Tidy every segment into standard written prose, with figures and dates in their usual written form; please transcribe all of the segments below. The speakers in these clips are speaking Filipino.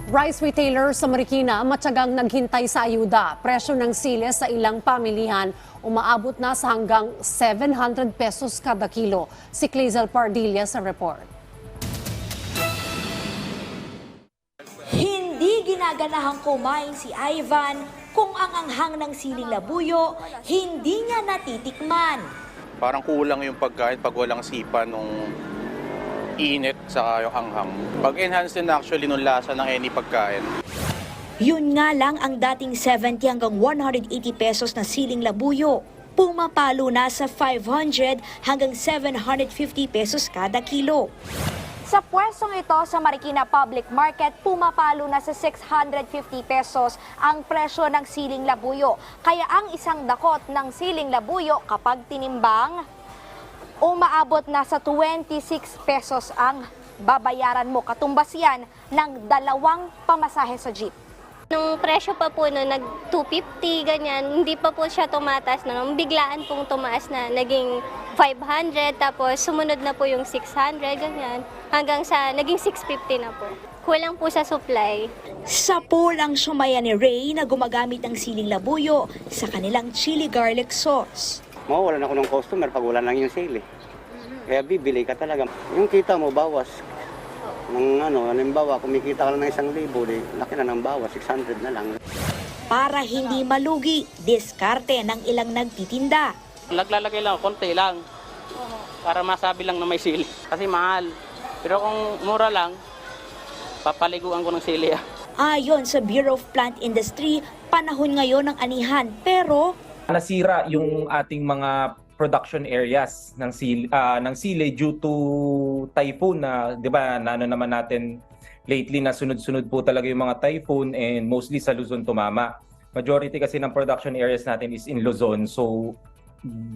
Rice retailer sa Marikina matyagang naghintay sa ayuda. Presyo ng sili sa ilang pamilihan umaabot na sa hanggang 700 pesos kada kilo. Si Clazel Pardilla sa report. Hindi ginaganahang kumain si Ivan kung ang anghang ng siling labuyo hindi niya natitikman. Parang kulang yung pagkain pag walang sipa nung init sa yung anghang. Pag-enhance din actually nung lasa ng any pagkain. Yun nga lang ang dating 70 hanggang 180 pesos na siling labuyo. Pumapalo na sa 500 hanggang 750 pesos kada kilo. Sa pwestong ito sa Marikina Public Market, pumapalo na sa 650 pesos ang presyo ng siling labuyo. Kaya ang isang dakot ng siling labuyo kapag tinimbang, umaabot na sa 26 pesos ang babayaran mo. Katumbas yan ng 2 pamasahe sa jeep. Nung presyo pa po nung nag 250 ganyan, hindi pa po siya tumataas na. Nung biglaan pong tumaas na, naging 500, tapos sumunod na po yung 600, ganyan. Hanggang sa naging 650 na po. Kulang po sa supply. Sa pool ang sumaya ni Ray na gumagamit ng siling labuyo sa kanilang chili garlic sauce. Mawawalan ako ng customer pag wala lang yung sale. Kaya bibili ka talaga. Yung kita mo bawas. Halimbawa, kumikita ka lang ng 1,000, laki na ng bawas, 600 na lang. Para hindi malugi, diskarte ng ilang nagtitinda. Naglalagay lang, konti lang. Para masabi lang na may sili. Kasi mahal. Pero kung mura lang, papaliguan ko ng sili. Ayon sa Bureau of Plant Industry, panahon ngayon ng anihan. Pero nasira yung ating mga production areas ng sili due to typhoon na 'di ba naman natin lately na sunod-sunod po talaga yung mga typhoon and mostly sa Luzon tumama. Majority kasi ng production areas natin is in Luzon, so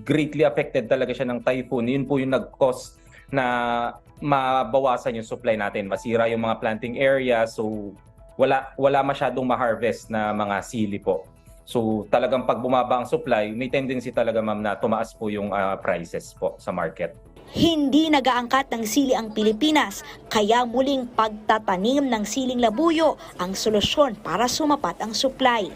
greatly affected talaga siya ng typhoon. Yun po yung nag-cause na mabawasan yung supply natin. Masira yung mga planting area, so wala masyadong ma-harvest na mga sili po. So talagang pag bumaba ang supply, may tendency talaga ma'am na tumaas po yung prices po sa market. hindi nagaangkat ng sili ang Pilipinas, kaya muling pagtatanim ng siling labuyo ang solusyon para sumapat ang supply.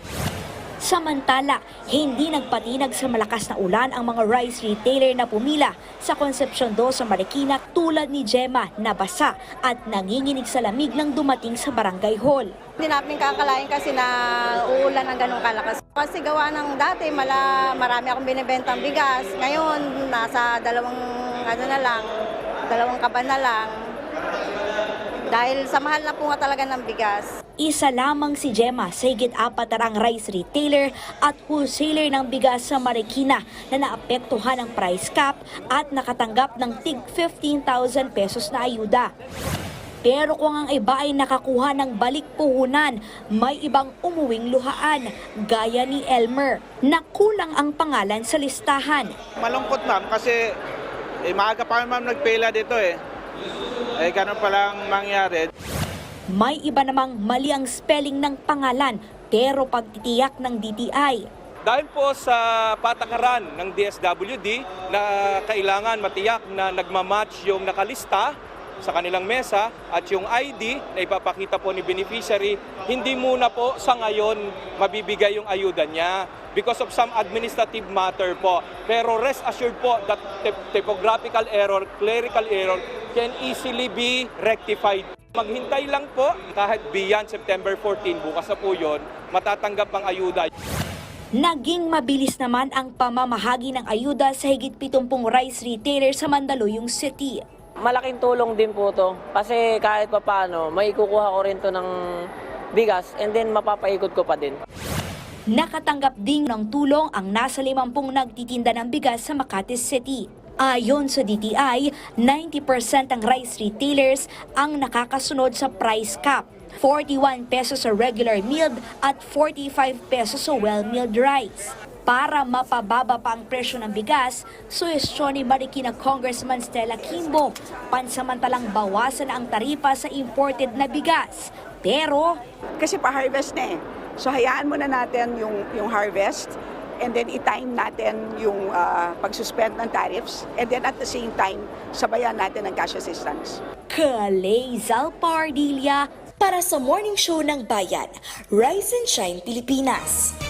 Samantala, hindi nagpatinag sa malakas na ulan ang mga rice retailer na pumila sa Concepcion 2 sa Marikina tulad ni Gemma na basa at nanginginig sa lamig nang dumating sa barangay hall. Hindi namin kakalain kasi na uulan ng ganong kalakas. Kasi gawa ng dati, marami akong binibentang bigas. Ngayon, nasa dalawang kaban na lang. Dahil sa mahal na po nga talaga ng bigas. Isa lamang si Gemma sa higit 4 rice retailer at wholesaler ng bigas sa Marikina na naapektuhan ng price cap at nakatanggap ng tig 15,000 pesos na ayuda. Pero kung ang iba ay nakakuha ng balik puhunan, may ibang umuwing luhaan, gaya ni Elmer, na kulang ang pangalan sa listahan. Malungkot ma'am kasi maaga pa ma'am nagpela dito ganun palang mangyari. May iba namang mali ang spelling ng pangalan pero pagtitiyak ng DTI. Dahil po sa patakaran ng DSWD na kailangan matiyak na nagmamatch yung nakalista sa kanilang mesa at yung ID na ipapakita po ni beneficiary, hindi muna po sa ngayon mabibigay yung ayuda niya because of some administrative matter po. Pero rest assured po that typographical error, clerical error can easily be rectified. Maghintay lang po kahit beyond September 14, bukas na po yun, matatanggap ang ayuda. Naging mabilis naman ang pamamahagi ng ayuda sa higit 70 rice retailer sa Mandaluyong City. Malaking tulong din po to kasi kahit papaano may kukuha ko rin to ng bigas and then mapapaikot ko pa din. Nakatanggap din ng tulong ang nasa 50 nagtitinda ng bigas sa Makati City. Ayon sa DTI, 90% ang rice retailers ang nakakasunod sa price cap. 41 pesos sa regular milled at 45 pesos sa well-milled rice. Para mapababa pa ang presyo ng bigas, suhestyon ni Marikina Congressman Stella Kimbo, pansamantalang bawasan na ang taripa sa imported na bigas. Pero kasi pa-harvest na so hayaan muna natin yung harvest and then i-time natin yung pag-suspend ng tariffs and then at the same time, sabayan natin ang cash assistance. Clazel Pardilla Para sa Morning Show ng Bayan, Rise and Shine Pilipinas.